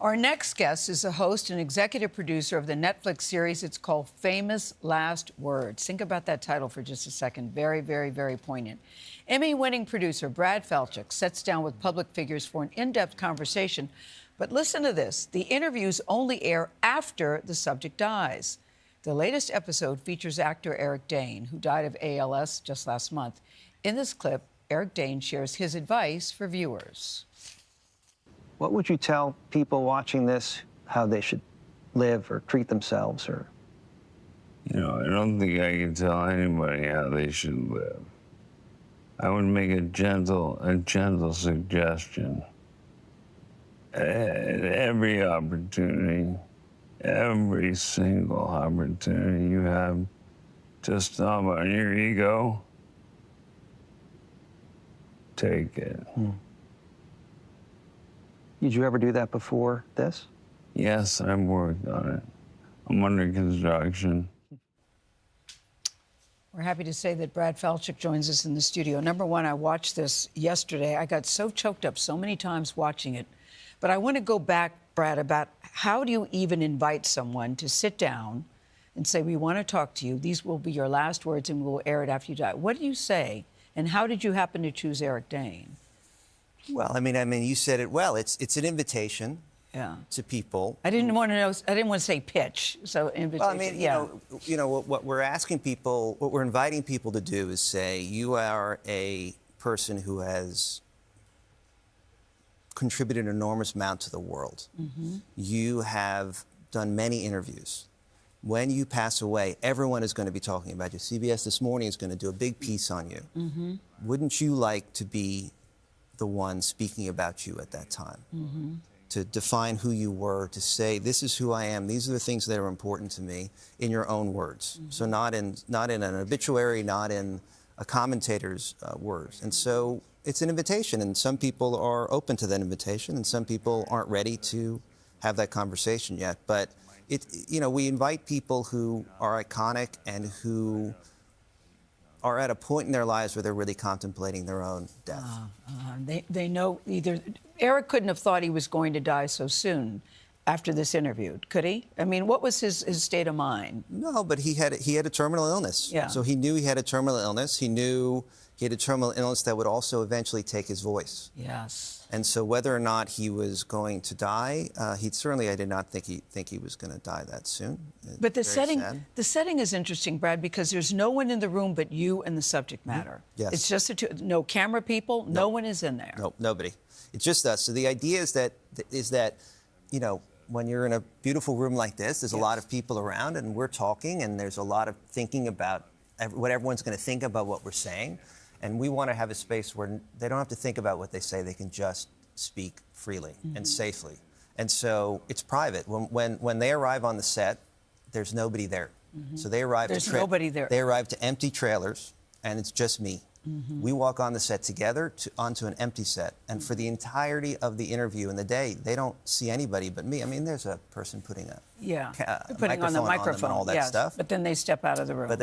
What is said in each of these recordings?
Our next guest is a host and executive producer of the Netflix series. It's called Famous Last Words. Think about that title for just a second. Very, very, very poignant. Emmy-winning producer Brad Falchuk sits down with public figures for an in-depth conversation. But listen to this. The interviews only air after the subject dies. The latest episode features actor Eric Dane, who died of ALS just last month. In this clip, Eric Dane shares his advice for viewers. What would you tell people watching this how they should live or treat themselves? Or, I don't think I can tell anybody how they should live. I would make a gentle suggestion. At every opportunity, every single opportunity you have to stomp on your ego, take it. Did you ever do that before this? Yes, I've worked on it. I'm under construction. We're happy to say that Brad Falchuk joins us in the studio. Number one, I watched this yesterday. I got so choked up so many times watching it. But I want to go back, Brad, about how do you even invite someone to sit down and say, we want to talk to you. These will be your last words and we'll air it after you die. What do you say? And how did you happen to choose Eric Dane? Well, I mean, you said it well. It's an invitation to people. I didn't want to say pitch. So invitation. Well, I mean, what we're asking people, what we're inviting people to do is say, you are a person who has contributed an enormous amount to the world. Mm-hmm. You have done many interviews. When you pass away, everyone is going to be talking about you. CBS This Morning is going to do a big piece on you. Mm-hmm. Wouldn't you like to be the one speaking about you at that time? Mm-hmm. To define who you were, to say, this is who I am, these are the things that are important to me, in your own words. Mm-hmm. So not in an obituary, not in a commentator's words. And so it's an invitation, and some people are open to that invitation, and some people aren't ready to have that conversation yet. But we invite people who are iconic and who are at a point in their lives where they're really contemplating their own death. They know either. Eric couldn't have thought he was going to die so soon after this interview, could he? I mean, what was his state of mind? No, but he had a terminal illness. Yeah. So he knew he had a terminal illness. He knew he had a terminal illness that would also eventually take his voice. Yes. And so whether or not he was going to die, I did not think he was going to die that soon. But the setting is interesting, Brad, because there's no one in the room but you and the subject matter. Yes. It's just no camera people. No one is in there. No, nobody. It's just us. So the idea is that when you're in a beautiful room like this, there's a lot of people around, and we're talking, and there's a lot of thinking about what everyone's going to think about what we're saying. And we want to have a space where they don't have to think about what they say. They can just speak freely and safely. And so it's private. When they arrive on the set, there's nobody there. So they arrive nobody there. They arrive to empty trailers, and it's just me. We walk on the set together onto an empty set. And for the entirety of the interview and the day, they don't see anybody but me. I mean, there's a person putting putting on the microphone, and all that stuff. But then they step out of the room. But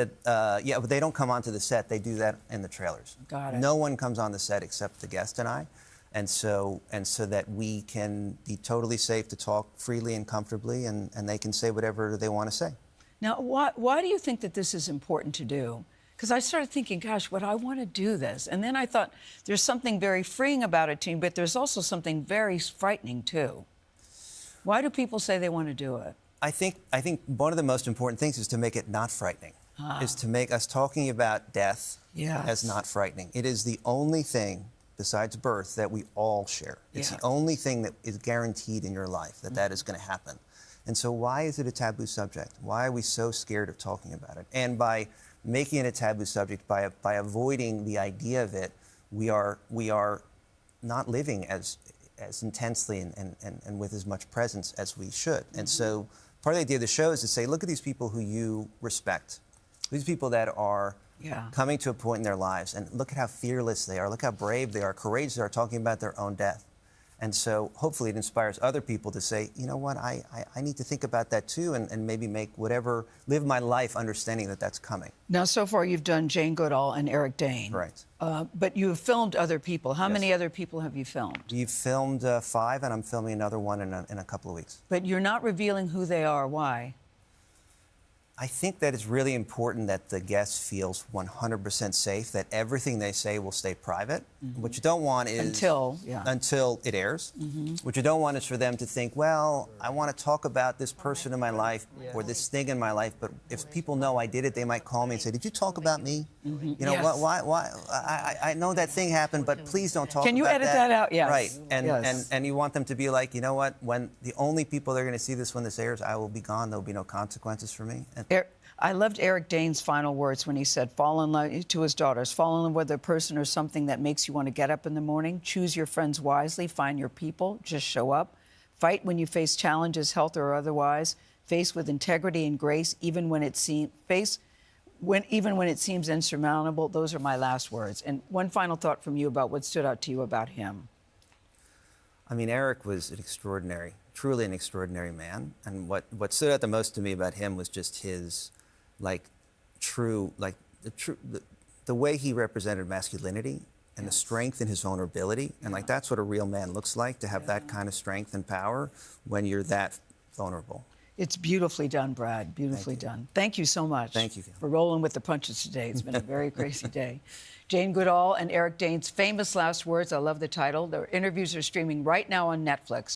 they don't come onto the set. They do that in the trailers. Got it. No one comes on the set except the guest and I. And so that we can be totally safe to talk freely and comfortably, and they can say whatever they want to say. Now, why do you think that this is important to do? Because I started thinking, gosh, would I want to do this? And then I thought, there's something very freeing about it, team, but there's also something very frightening, too. Why do people say they want to do it? I think one of the most important things is to make it not frightening, is to make us talking about death as not frightening. It is the only thing, besides birth, that we all share. It's the only thing that is guaranteed in your life, that is going to happen. And so why is it a taboo subject? Why are we so scared of talking about it? And by making it a taboo subject, by avoiding the idea of it, we are not living as intensely and with as much presence as we should. And so part of the idea of the show is to say, look at these people who you respect. These people that are coming to a point in their lives, and look at how fearless they are, look how brave they are, courageous they are, talking about their own death. And so hopefully it inspires other people to say, you know what, I need to think about that too, and maybe live my life understanding that that's coming. Now, so far you've done Jane Goodall and Eric Dane. Right. But you've filmed other people. How Yes. many other people have you filmed? You've filmed 5, and I'm filming another one in a couple of weeks. But you're not revealing who they are. Why? I think that it's really important that the guest feels 100% safe, that everything they say will stay private. What you don't want is... Until it airs. What you don't want is for them to think, well, I want to talk about this person in my life or this thing in my life, but if people know I did it, they might call me and say, did you talk about me? You know, Yes. why? I know that thing happened, but please don't talk about that. Can you edit that out? Yes. Right. Yes. And you want them to be like, you know what? When the only people that are going to see this when this airs, I will be gone. There will be no consequences for me. I loved Eric Dane's final words when he said, fall in love, to his daughters, fall in love with a person or something that makes you want to get up in the morning. Choose your friends wisely. Find your people. Just show up. Fight when you face challenges, health or otherwise. Face with integrity and grace, even when it seems insurmountable. Those are my last words. And one final thought from you about what stood out to you about him. I mean, Eric was truly an extraordinary man. And what stood out the most to me about him was just his, the way he represented masculinity and the strength in his vulnerability. And that's what a real man looks like, to have that kind of strength and power when you're that vulnerable. It's beautifully done, Brad. Beautifully done. Thank you so much. Thank you. For rolling with the punches today. It's been a very crazy day. Jane Goodall and Eric Dane's famous last words. I love the title. Their interviews are streaming right now on Netflix.